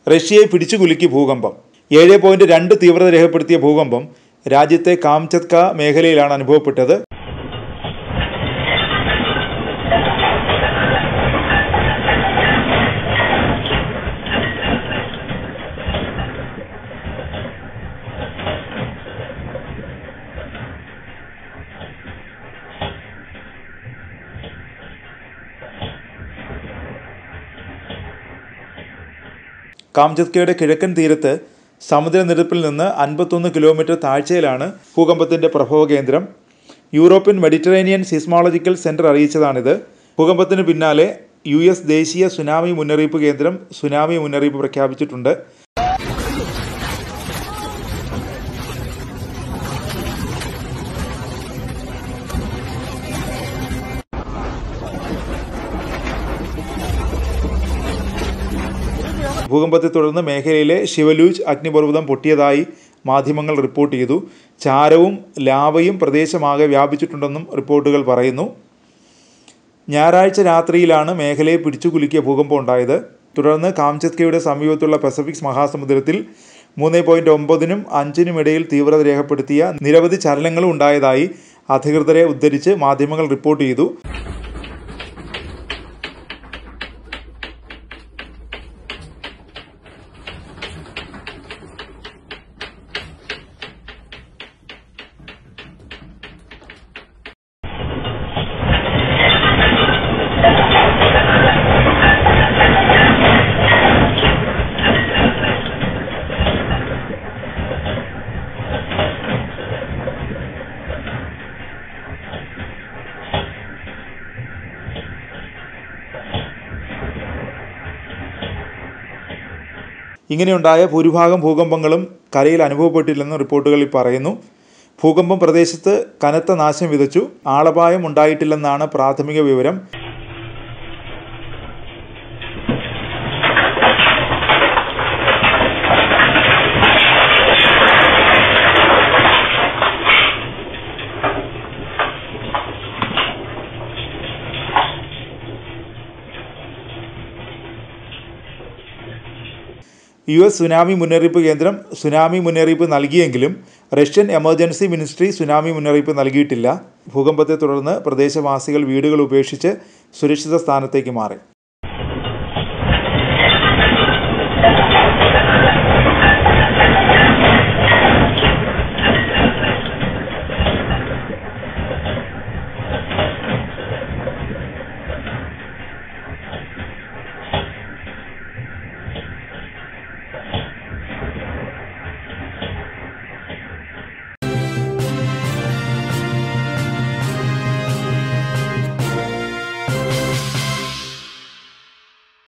റഷ്യയെ പിടിച്ചുകുലുക്കി ഭൂകമ്പം. 7.2 തീവ്രത രേഖപ്പെടുത്തിയ ഭൂകമ്പം രാജ്യത്തെ കാംചത്ക മേഖലയിലാണ് അനുഭവപ്പെട്ടത്. കാംചത്കയുടെ കിഴക്കൻ തീരത്ത് സമുദ്രനിരപ്പിൽ നിന്ന് 51 കിലോമീറ്റർ താഴ്ചയിലാണ് ഭൂകമ്പത്തിൻ്റെ പ്രഭവ കേന്ദ്രം. യൂറോപ്യൻ മെഡിറ്ററേനിയൻ സിസ്മോളജിക്കൽ സെൻറ്റർ അറിയിച്ചതാണിത്. ഭൂകമ്പത്തിന് പിന്നാലെ US ദേശീയ സുനാമി മുന്നറിയിപ്പ് കേന്ദ്രം സുനാമി മുന്നറിയിപ്പ് പ്രഖ്യാപിച്ചിട്ടുണ്ട്. ഭൂകമ്പത്തെ തുടർന്ന് മേഖലയിലെ ശിവലൂജ് അഗ്നിപർവ്വതം പൊട്ടിയതായി മാധ്യമങ്ങൾ റിപ്പോർട്ട് ചെയ്തു. ചാരവും ലാവയും പ്രദേശമാകെ വ്യാപിച്ചിട്ടുണ്ടെന്നും റിപ്പോർട്ടുകൾ പറയുന്നു. ഞായറാഴ്ച രാത്രിയിലാണ് മേഖലയെ പിടിച്ചുകുലുക്കിയ ഭൂകമ്പം ഉണ്ടായത്. തുടർന്ന് കാംചത്കയുടെ സമീപത്തുള്ള പസഫിക് മഹാസമുദ്രത്തിൽ 3.9-നും 5-നും ഇടയിൽ തീവ്രത രേഖപ്പെടുത്തിയ നിരവധി ചലനങ്ങളും ഉണ്ടായതായി അധികൃതരെ ഉദ്ധരിച്ച് മാധ്യമങ്ങൾ റിപ്പോർട്ട് ചെയ്തു. ഇങ്ങനെയുണ്ടായ ഭൂരിഭാഗം ഭൂകമ്പങ്ങളും കരയിൽ അനുഭവപ്പെട്ടില്ലെന്ന് റിപ്പോർട്ടുകളിൽ പറയുന്നു. ഭൂകമ്പം പ്രദേശത്ത് കനത്ത നാശം വിതച്ചു. ആളപായം ഉണ്ടായിട്ടില്ലെന്നാണ് പ്രാഥമിക വിവരം. US സുനാമി മുന്നറിയിപ്പ് കേന്ദ്രം സുനാമി മുന്നറിയിപ്പ് നൽകിയെങ്കിലും റഷ്യൻ എമർജൻസി മിനിസ്ട്രി സുനാമി മുന്നറിയിപ്പ് നൽകിയിട്ടില്ല. ഭൂകമ്പത്തെ തുടർന്ന് പ്രദേശവാസികൾ വീടുകൾ ഉപേക്ഷിച്ച് സുരക്ഷിത സ്ഥാനത്തേക്ക് മാറി.